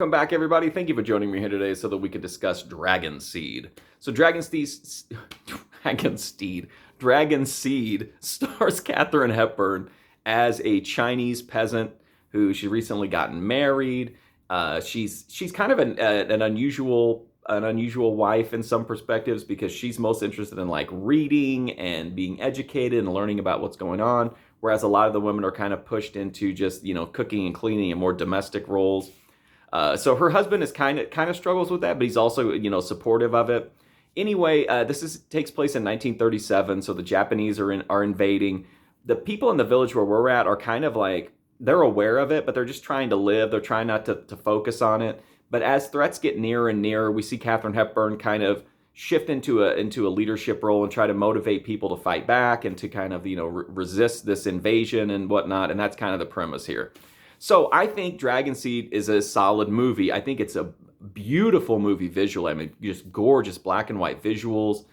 Welcome back, everybody. Thank you for joining me here today so that we can discuss Dragon Seed. So Dragon Seed stars Katharine Hepburn as a Chinese peasant who she recently gotten married. She's kind of an unusual wife in some perspectives because she's most interested in like reading and being educated and learning about what's going on, whereas a lot of the women are kind of pushed into just cooking and cleaning and more domestic roles. So her husband is kind of struggles with that, but he's also supportive of it. Anyway, this takes place in 1937, so the Japanese are invading. The people in the village where we're at are kind of like they're aware of it, but they're just trying to live. They're trying not to focus on it. But as threats get nearer and nearer, we see Katharine Hepburn kind of shift into a leadership role and try to motivate people to fight back and to kind of resist this invasion and whatnot. And that's kind of the premise here. So I think Dragon Seed is a solid movie. I think it's a beautiful movie visually. I mean, just gorgeous black and white visuals.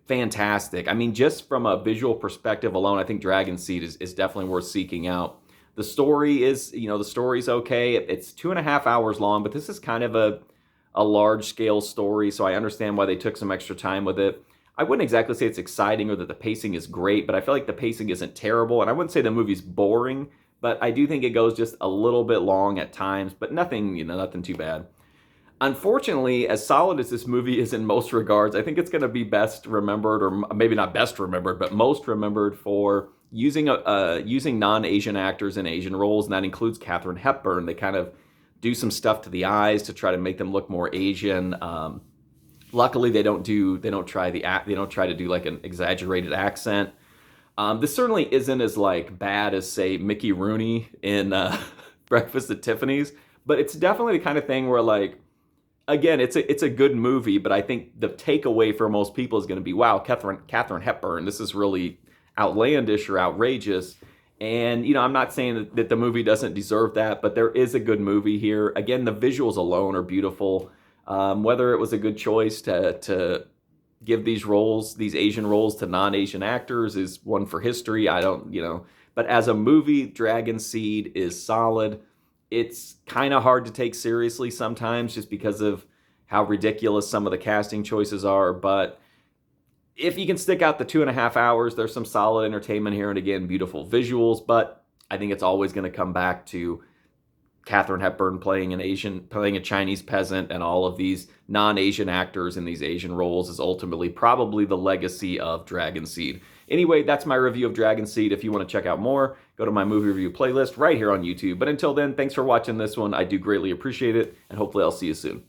Fantastic. I mean, just from a visual perspective alone, I think Dragon Seed is definitely worth seeking out. The story is, the story's okay. It's 2.5 hours long, but this is kind of a large scale story, so I understand why they took some extra time with it. I wouldn't exactly say it's exciting or that the pacing is great, but I feel like the pacing isn't terrible, and I wouldn't say the movie's boring, but I do think it goes just a little bit long at times, but nothing too bad. Unfortunately, as solid as this movie is in most regards, I think it's going to be best remembered, or maybe not best remembered, but most remembered for using non-Asian actors in Asian roles, and that includes Katharine Hepburn. They kind of do some stuff to the eyes to try to make them look more Asian. Luckily, they don't try to do like an exaggerated accent. This certainly isn't as like bad as say Mickey Rooney in Breakfast at Tiffany's, but it's definitely the kind of thing where like, again, it's a good movie, but I think the takeaway for most people is going to be, wow, Katharine Hepburn, this is really outlandish or outrageous. And I'm not saying that the movie doesn't deserve that, but there is a good movie here. Again, the visuals alone are beautiful. Whether it was a good choice to give these Asian roles to non-Asian actors is one for history. I don't, but as a movie, Dragon Seed is solid. It's kind of hard to take seriously sometimes just because of how ridiculous some of the casting choices are. But if you can stick out the 2.5 hours, there's some solid entertainment here and again, beautiful visuals. But I think it's always going to come back to Katharine Hepburn playing a Chinese peasant, and all of these non-Asian actors in these Asian roles is ultimately probably the legacy of Dragon Seed. Anyway, that's my review of Dragon Seed. If you want to check out more, go to my movie review playlist right here on YouTube. But until then, thanks for watching this one. I do greatly appreciate it, and hopefully I'll see you soon.